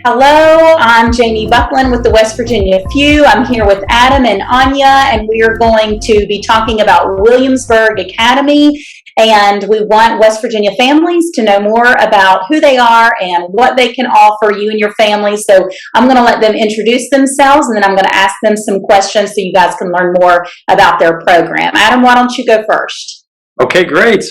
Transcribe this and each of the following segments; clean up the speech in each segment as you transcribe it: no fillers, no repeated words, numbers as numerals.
Hello, I'm Jamie Buckland with the West Virginia FUE. I'm here with Adam and Anya, and we are going to be talking about Williamsburg Academy. And we want West Virginia families to know more about who they are and what they can offer you and your family. So I'm going to let them introduce themselves, and then I'm going to ask them some questions so you guys can learn more about their program. Adam, why don't you go first? Okay, great.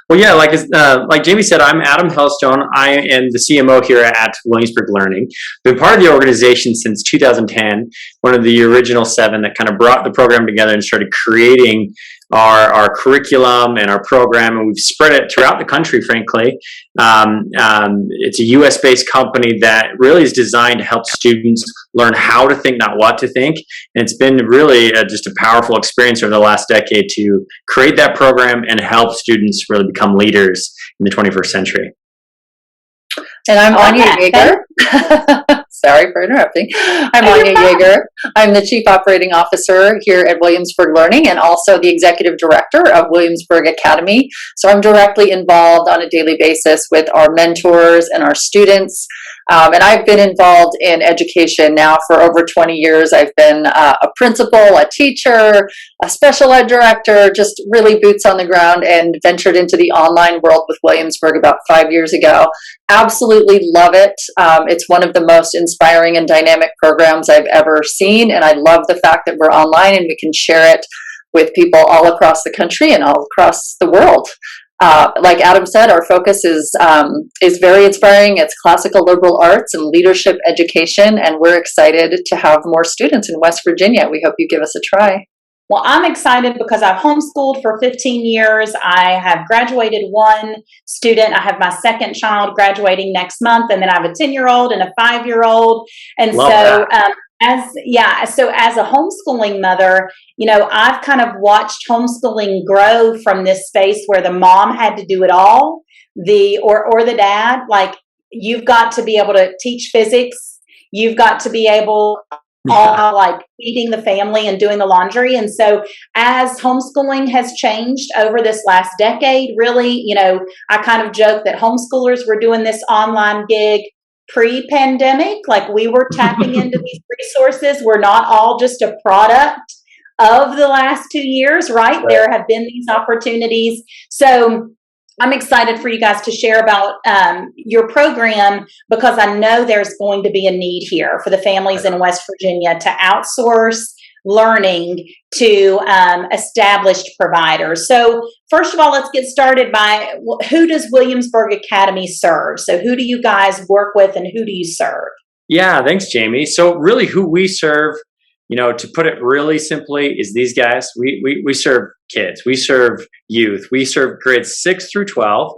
Well, yeah, like Jamie said, I'm Adam Hellstone. I am the CMO here at Williamsburg Learning. Been part of the organization since 2010, one of the original 7 that kind of brought the program together and started creating our curriculum and our program, and we've spread it throughout the country, frankly. It's a US-based company that really is designed to help students learn how to think, not what to think. And it's been really just a powerful experience over the last decade to create that program and help students really become leaders in the 21st century. And I'm Anya Yeager. Sorry for interrupting. I'm Anya Yeager. I'm the Chief Operating Officer here at Williamsburg Learning and also the Executive Director of Williamsburg Academy. So I'm directly involved on a daily basis with our mentors and our students. And I've been involved in education now for over 20 years. I've been a principal, a teacher, a special ed director, just really boots on the ground, and ventured into the online world with Williamsburg about 5 years ago. Absolutely love it. It's one of the most inspiring and dynamic programs I've ever seen, and I love the fact that we're online and we can share it with people all across the country and all across the world. Like Adam said, our focus is very inspiring. It's classical liberal arts and leadership education, and we're excited to have more students in West Virginia. We hope you give us a try. Well, I'm excited because I've homeschooled for 15 years. I have graduated one student. I have my second child graduating next month, and then I have a 10-year-old and a 5-year-old. And Love so as a homeschooling mother, I've kind of watched homeschooling grow from this space where the mom had to do it all, or the dad. Like, you've got to be able to teach physics. You've got to be able all like feeding the family and doing the laundry. And so as homeschooling has changed over this last decade, really, I kind of joke that homeschoolers were doing this online gig pre-pandemic. Like, we were tapping into these resources. We're not all just a product of the last 2 years, right? There have been these opportunities. So I'm excited for you guys to share about your program, because I know there's going to be a need here for the families in West Virginia to outsource learning to established providers. So first of all, let's get started by, who does Williamsburg Academy serve? So who do you guys work with and who do you serve? Yeah, thanks, Jamie. So really who we serve, to put it really simply, is these guys. We serve kids, we serve youth, we serve grades 6 through 12.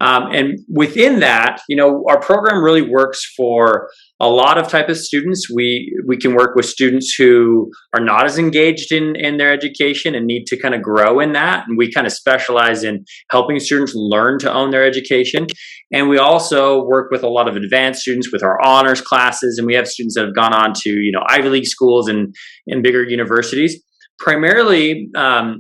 And within that, our program really works for a lot of type of students. We can work with students who are not as engaged in their education and need to kind of grow in that. And we kind of specialize in helping students learn to own their education. And we also work with a lot of advanced students with our honors classes. And we have students that have gone on to, Ivy League schools and bigger universities. Primarily,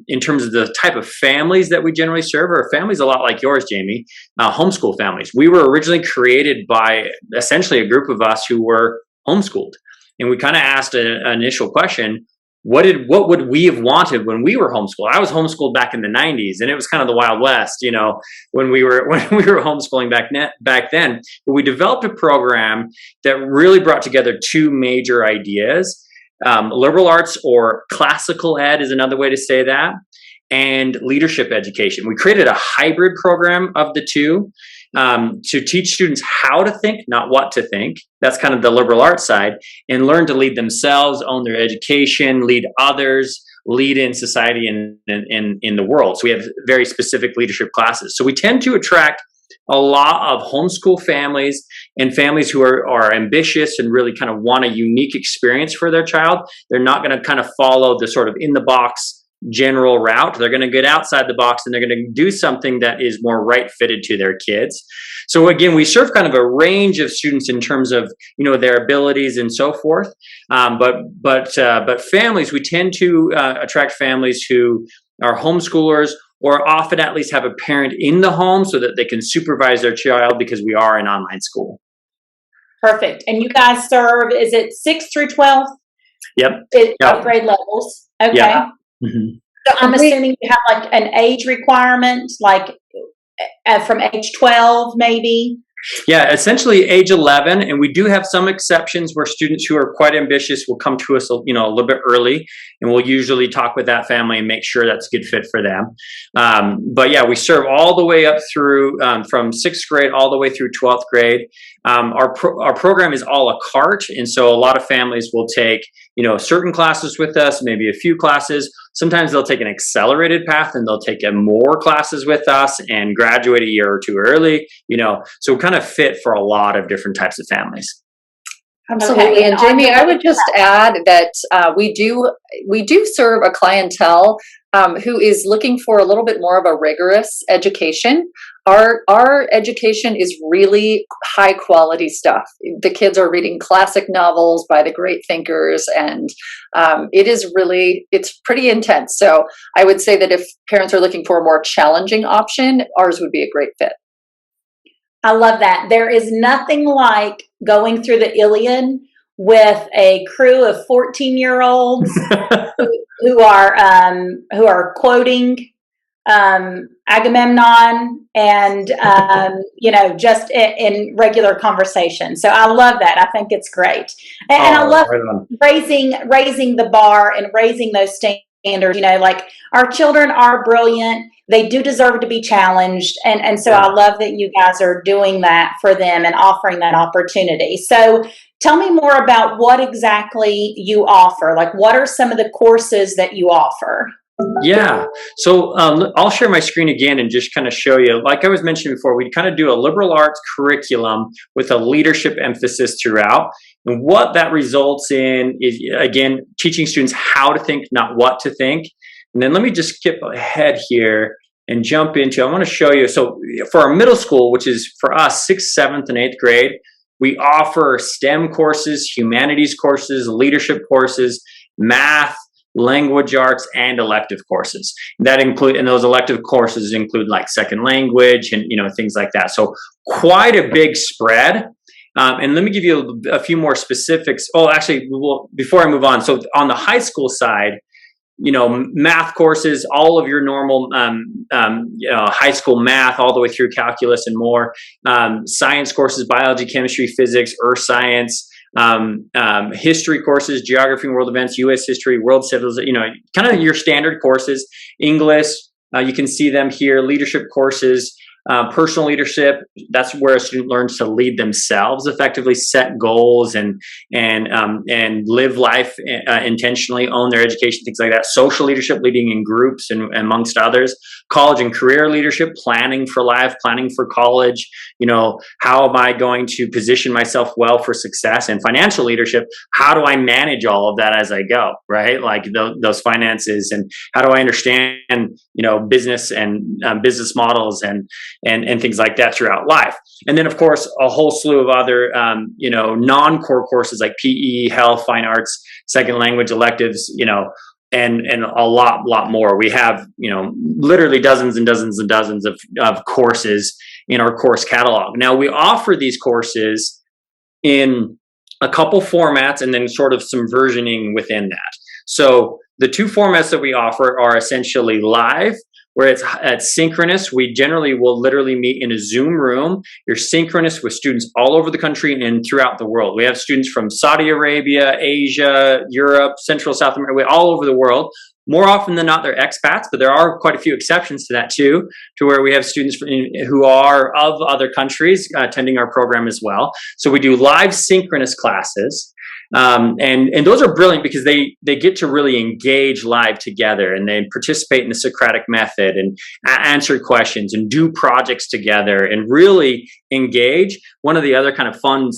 in terms of the type of families that we generally serve, are families a lot like yours, Jamie, homeschool families. We were originally created by essentially a group of us who were homeschooled. And we kind of asked an initial question: what would we have wanted when we were homeschooled? I was homeschooled back in the 90s, and it was kind of the Wild West, when we were homeschooling back then. But we developed a program that really brought together 2 major ideas. Liberal arts, or classical ed is another way to say that, and leadership education. We created a hybrid program of the 2 to teach students how to think, not what to think. That's kind of the liberal arts side, and learn to lead themselves, own their education, lead others, lead in society and in the world. So we have very specific leadership classes. So we tend to attract a lot of homeschool families and families who are ambitious and really kind of want a unique experience for their child. They're not going to kind of follow the sort of in the box general route. They're going to get outside the box, and they're going to do something that is more right fitted to their kids. So again, we serve kind of a range of students in terms of, their abilities and so forth. But families, we tend to attract families who are homeschoolers, or often at least have a parent in the home so that they can supervise their child, because we are an online school. Perfect. And you guys serve, is it 6th through 12th? Yep. Of grade levels? Okay. Yeah. Mm-hmm. So I'm assuming you have like an age requirement, like from age 12 maybe? Yeah, essentially age 11, and we do have some exceptions where students who are quite ambitious will come to us, a little bit early, and we'll usually talk with that family and make sure that's a good fit for them. But yeah, we serve all the way up through from 6th grade all the way through 12th grade. Our program is a la carte, and so a lot of families will take certain classes with us, maybe a few classes. Sometimes they'll take an accelerated path and they'll take more classes with us and graduate a year or two early, so kind of fit for a lot of different types of families. Absolutely. Okay. And Jamie, I would just add that we do serve a clientele who is looking for a little bit more of a rigorous education. Our education is really high quality stuff. The kids are reading classic novels by the great thinkers, and it's pretty intense. So I would say that if parents are looking for a more challenging option, ours would be a great fit. I love that. There is nothing like going through the Iliad with a crew of 14-year-olds who are quoting Agamemnon and just in regular conversation. So I love that. I think it's great, and I love raising the bar and raising those standards. Like our children are brilliant. They do deserve to be challenged. And so I love that you guys are doing that for them and offering that opportunity. So tell me more about what exactly you offer. Like, what are some of the courses that you offer? Yeah. So I'll share my screen again and just kind of show you, like I was mentioning before, we kind of do a liberal arts curriculum with a leadership emphasis throughout. And what that results in is, again, teaching students how to think, not what to think. And then let me just skip ahead here and jump into, I want to show you. So for our middle school, which is for us, 6th, 7th, and 8th grade, we offer STEM courses, humanities courses, leadership courses, math, language arts, and elective courses. And those elective courses include like second language and things like that. So quite a big spread. And let me give you a few more specifics. Oh, actually, before I move on, so on the high school side, math courses, all of your normal high school math, all the way through calculus and more. Science courses, biology, chemistry, physics, earth science. History courses, geography and world events, U.S. history, world civils, kind of your standard courses. English, you can see them here. Leadership courses, personal leadership. That's where a student learns to lead themselves effectively, set goals, and live life intentionally, own their education, things like that. Social leadership, leading in groups and amongst others. College and career leadership, planning for life, planning for college. How am I going to position myself well for success? And financial leadership, how do I manage all of that as I go, right? Like those finances, and how do I understand, business and business models and things like that throughout life. And then, of course, a whole slew of other, non-core courses like PE, health, fine arts, second language electives, and a lot more. We have, literally dozens and dozens and dozens of courses in our course catalog. Now, we offer these courses in a couple formats and then sort of some versioning within that. So the two formats that we offer are essentially live, where it's synchronous. We generally will literally meet in a Zoom room. You're synchronous with students all over the country and throughout the world. We have students from Saudi Arabia, Asia, Europe, Central, South America, all over the world. More often than not, they're expats, but there are quite a few exceptions to that too, to where we have students who are of other countries attending our program as well. So we do live synchronous classes. And those are brilliant because they get to really engage live together, and they participate in the Socratic method and answer questions and do projects together and really engage. One of the other kind of fun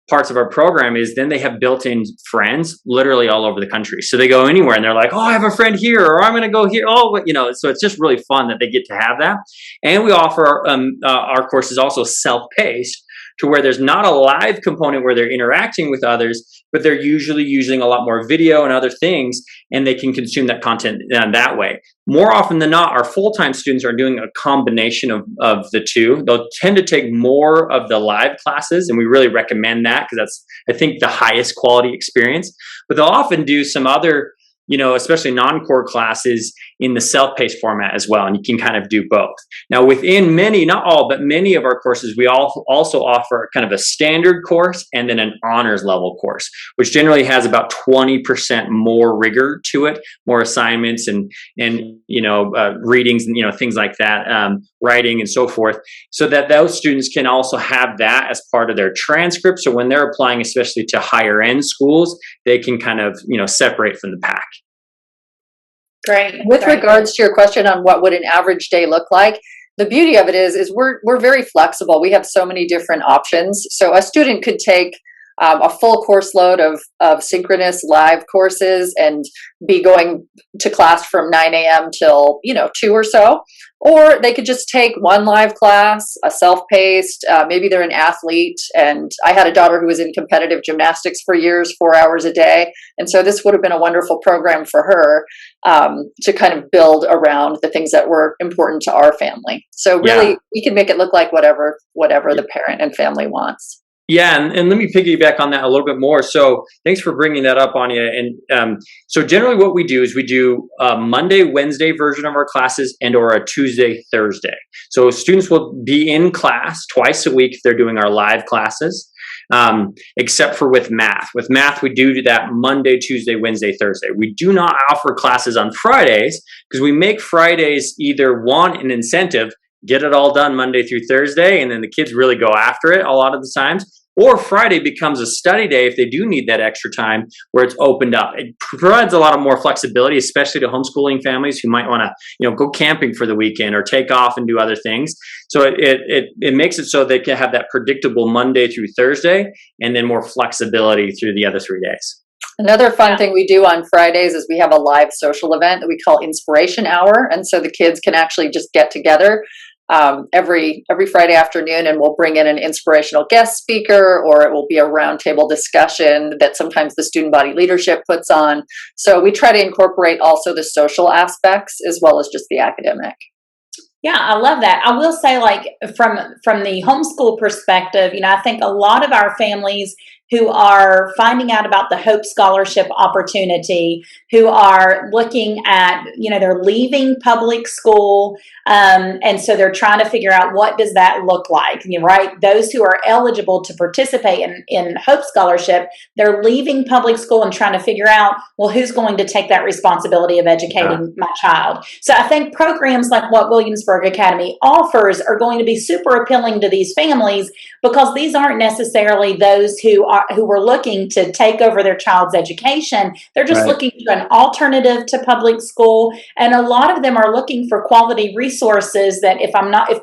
parts of our program is then they have built-in friends literally all over the country. So they go anywhere and they're like, oh, I have a friend here, or I'm going to go here. Oh, so it's just really fun that they get to have that. And we offer our courses also self-paced. to where there's not a live component where they're interacting with others, but they're usually using a lot more video and other things, and they can consume that content that way. More often than not, our full-time students are doing a combination of the two. They'll tend to take more of the live classes, and we really recommend that because that's, I think, the highest quality experience. But they'll often do some other, especially non-core classes in the self-paced format as well, and you can kind of do both. Now, within many, not all, but many of our courses, we also offer kind of a standard course and then an honors level course, which generally has about 20% more rigor to it, more assignments and readings and things like that, writing and so forth, so that those students can also have that as part of their transcript. So when they're applying, especially to higher end schools, they can kind of separate from the pack. Great. With regards to your question on what would an average day look like, the beauty of it is we're very flexible. We have so many different options. So a student could take a full course load of synchronous live courses and be going to class from 9 a.m. till 2 or so. Or they could just take one live class, a self-paced, maybe they're an athlete. And I had a daughter who was in competitive gymnastics for years, 4 hours a day. And so this would have been a wonderful program for her to kind of build around the things that were important to our family. So really, we can make it look like whatever the parent and family wants. Yeah, and let me piggyback on that a little bit more. So thanks for bringing that up, Anya. And so generally what we do is we do a Monday, Wednesday version of our classes and or a Tuesday, Thursday. So students will be in class twice a week if they're doing our live classes, except for with math. With math, we do that Monday, Tuesday, Wednesday, Thursday. We do not offer classes on Fridays because we make Fridays either an incentive, get it all done Monday through Thursday, and then the kids really go after it a lot of the times. Or Friday becomes a study day if they do need that extra time where it's opened up. It provides a lot of more flexibility, especially to homeschooling families who might want to, go camping for the weekend or take off and do other things. So it makes it so they can have that predictable Monday through Thursday and then more flexibility through the other 3 days. Another fun thing we do on Fridays is we have a live social event that we call Inspiration Hour. And so the kids can actually just get together every Friday afternoon, and we'll bring in an inspirational guest speaker, or it will be a roundtable discussion that sometimes the student body leadership puts on. So we try to incorporate also the social aspects as well as just the academic. Yeah, I love that. I will say, like, from the homeschool perspective, I think a lot of our families who are finding out about the Hope Scholarship opportunity, who are looking at, they're leaving public school, and so they're trying to figure out what does that look like, right? Those who are eligible to participate in Hope Scholarship, they're leaving public school and trying to figure out, well, who's going to take that responsibility of educating my child? So I think programs like what Williamsburg Academy offers are going to be super appealing to these families, because these aren't necessarily those who were looking to take over their child's education. They're just looking for an alternative to public school. And a lot of them are looking for quality resources that if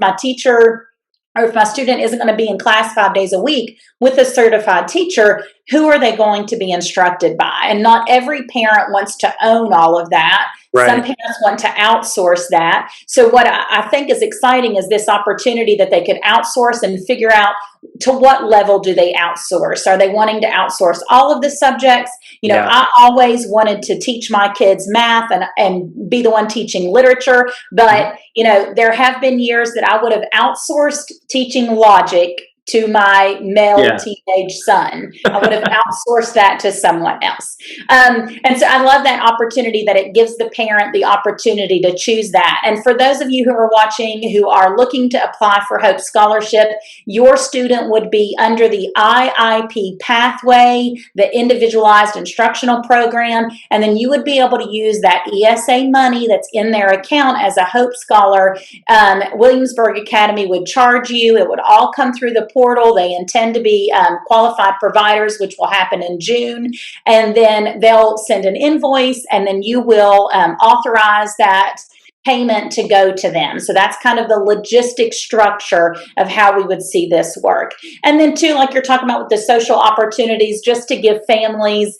my teacher or if my student isn't going to be in class 5 days a week with a certified teacher, who are they going to be instructed by? And not every parent wants to own all of that. Right. Some parents want to outsource that. So what I think is exciting is this opportunity that they could outsource and figure out to what level do they outsource? Are they wanting to outsource all of the subjects? I always wanted to teach my kids math and be the one teaching literature. But, there have been years that I would have outsourced teaching logic to my male teenage son. I would have outsourced that to someone else. And so I love that opportunity that it gives the parent the opportunity to choose that. And for those of you who are watching who are looking to apply for Hope Scholarship, your student would be under the IIP pathway, the Individualized Instructional Program, and then you would be able to use that ESA money that's in their account as a Hope Scholar. Williamsburg Academy would charge you. It would all come through the portal. They intend to be qualified providers, which will happen in June. And then they'll send an invoice, and then you will authorize that payment to go to them. So that's kind of the logistic structure of how we would see this work. And then too, like you're talking about with the social opportunities, just to give families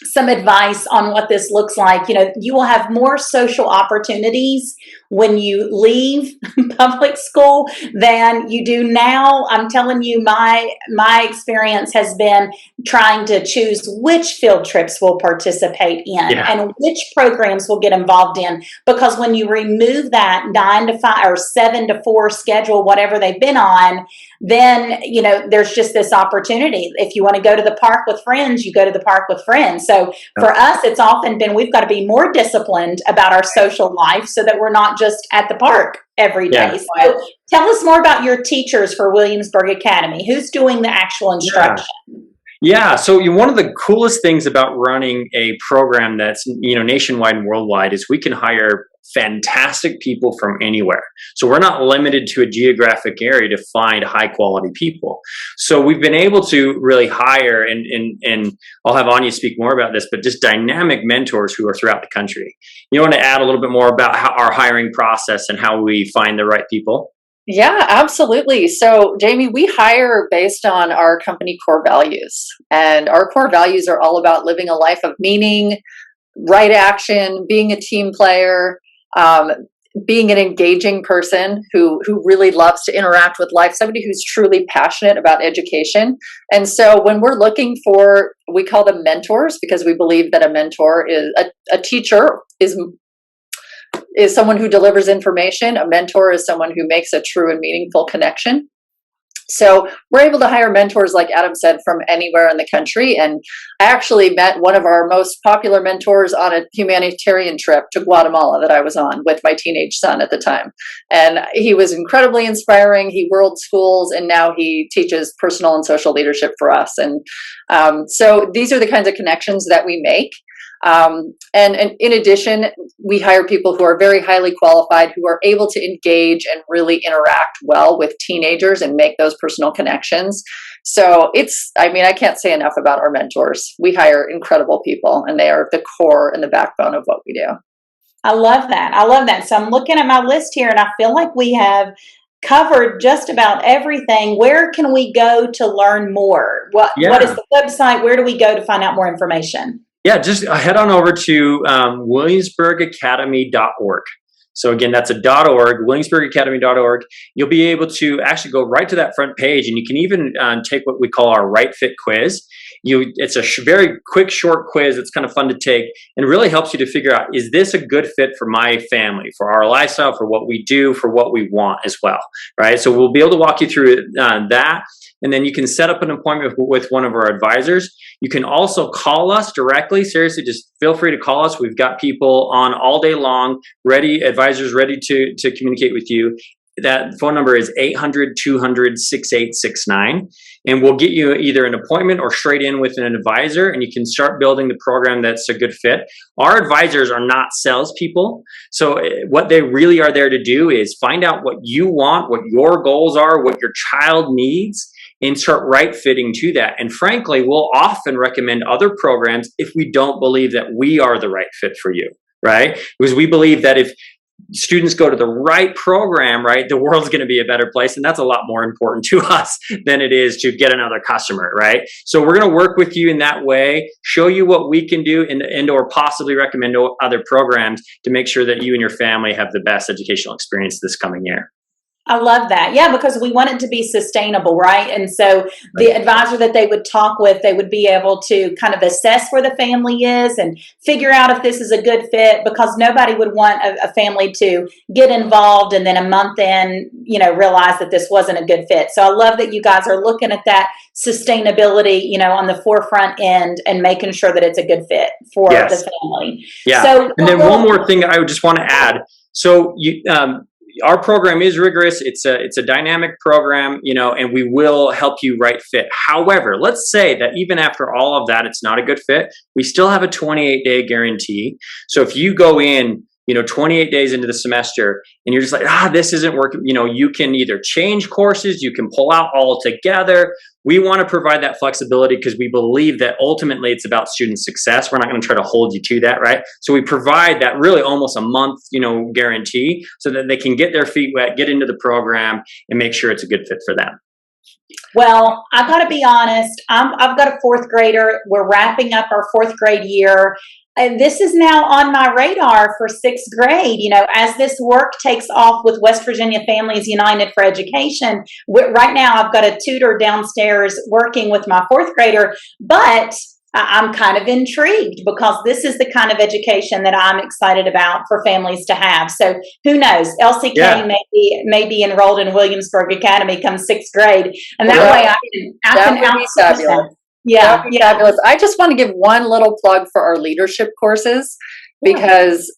some advice on what this looks like. You will have more social opportunities when you leave public school than you do now. I'm telling you, my experience has been trying to choose which field trips we'll participate in and which programs we'll get involved in. Because when you remove that 9 to 5 or 7 to 4 schedule, whatever they've been on, then, there's just this opportunity. If you want to go to the park with friends, you go to the park with friends. So for us, it's often been, we've got to be more disciplined about our social life so that we're not just at the park every day. So tell us more about your teachers for Williamsburg Academy. Who's doing the actual instruction? Yeah. So one of the coolest things about running a program that's, nationwide and worldwide is we can hire fantastic people from anywhere. So we're not limited to a geographic area to find high quality people. So we've been able to really hire, and I'll have Anya speak more about this, but just dynamic mentors who are throughout the country. You want to add a little bit more about our hiring process and how we find the right people? Yeah, absolutely. So, Jamie, we hire based on our company core values. And our core values are all about living a life of meaning, right action, being a team player, being an engaging person who really loves to interact with life, somebody who's truly passionate about education. And so when we're looking for, we call them mentors, because we believe that a mentor is a teacher is someone who delivers information. A mentor is someone who makes a true and meaningful connection. So we're able to hire mentors, like Adam said, from anywhere in the country. And I actually met one of our most popular mentors on a humanitarian trip to Guatemala that I was on with my teenage son at the time. And he was incredibly inspiring. He world schools, and now he teaches personal and social leadership for us. And so these are the kinds of connections that we make. And in addition, we hire people who are very highly qualified, who are able to engage and really interact well with teenagers and make those personal connections. So I can't say enough about our mentors. We hire incredible people, and they are the core and the backbone of what we do. I love that. So I'm looking at my list here, and I feel like we have covered just about everything. Where can we go to learn more? What is the website? Where do we go to find out more information? Yeah, just head on over to williamsburgacademy.org. So again, that's .org, williamsburgacademy.org. You'll be able to actually go right to that front page, and you can even take what we call our Right Fit quiz. It's a very quick, short quiz. It's kind of fun to take and really helps you to figure out, is this a good fit for my family, for our lifestyle, for what we do, for what we want as well, right? So we'll be able to walk you through that. And then you can set up an appointment with one of our advisors. You can also call us directly. Seriously, just feel free to call us. We've got people on all day long, advisors ready to communicate with you. That phone number is 800-200-6869. And we'll get you either an appointment or straight in with an advisor, and you can start building the program that's a good fit. Our advisors are not salespeople. So what they really are there to do is find out what you want, what your goals are, what your child needs, and start right fitting to that. And frankly, we'll often recommend other programs if we don't believe that we are the right fit for you, right? Because we believe that if students go to the right program, right, the world's going to be a better place. And that's a lot more important to us than it is to get another customer, right? So we're going to work with you in that way, show you what we can do, and or possibly recommend other programs to make sure that you and your family have the best educational experience this coming year. I love that. Yeah, because we want it to be sustainable, right? And so the advisor that they would talk with, they would be able to kind of assess where the family is and figure out if this is a good fit, because nobody would want a family to get involved and then a month in, realize that this wasn't a good fit. So I love that you guys are looking at that sustainability, on the forefront end and making sure that it's a good fit for the family. Yeah. So, and then one more thing I would just want to add. So our program is rigorous. It's a dynamic program, and we will help you right fit. However, let's say that even after all of that, it's not a good fit. We still have a 28-day guarantee. So if you go in, 28 days into the semester and you're just like, this isn't working, you can either change courses, you can pull out altogether. We want to provide that flexibility because we believe that ultimately it's about student success. We're not going to try to hold you to that, right? So we provide that really almost a month, guarantee so that they can get their feet wet, get into the program, and make sure it's a good fit for them. Well, I've got to be honest. I've got a fourth grader. We're wrapping up our fourth grade year. and this is now on my radar for sixth grade. You know, as this work takes off with West Virginia Families United for Education, right now I've got a tutor downstairs working with my fourth grader, but I'm kind of intrigued because this is the kind of education that I'm excited about for families to have. So who knows? LCK may be enrolled in Williamsburg Academy come sixth grade, and that way I can outsource them. Yeah, fabulous. I just want to give one little plug for our leadership courses, because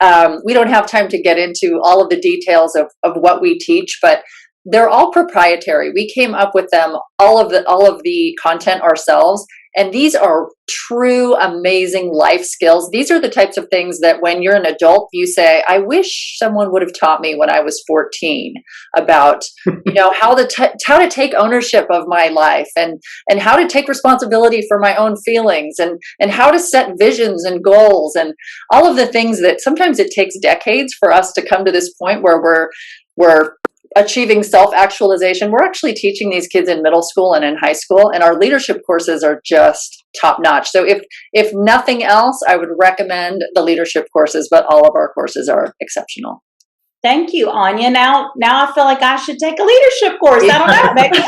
we don't have time to get into all of the details of what we teach, but they're all proprietary. We came up with them, all of the content ourselves. And these are true, amazing life skills. These are the types of things that when you're an adult, you say, I wish someone would have taught me when I was 14 about, you know, how to take ownership of my life, and how to take responsibility for my own feelings, and how to set visions and goals, and all of the things that sometimes it takes decades for us to come to this point where we're achieving self-actualization. We're actually teaching these kids in middle school and in high school, and our leadership courses are just top notch. So if nothing else, I would recommend the leadership courses, but all of our courses are exceptional. Thank you, Anya. Now I feel like I should take a leadership course. I don't know. Maybe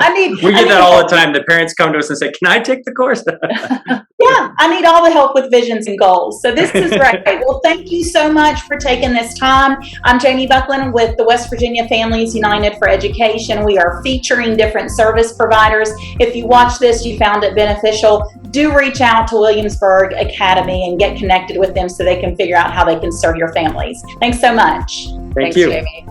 I need. We get that all the time. The parents come to us and say, "Can I take the course?" Yeah, I need all the help with visions and goals. So this is great. Well, thank you so much for taking this time. I'm Jamie Buckland with the West Virginia Families United for Education. We are featuring different service providers. If you watch this, you found it beneficial, do reach out to Williamsburg Academy and get connected with them so they can figure out how they can serve your families. Thanks so much. Thanks, you. Jamie.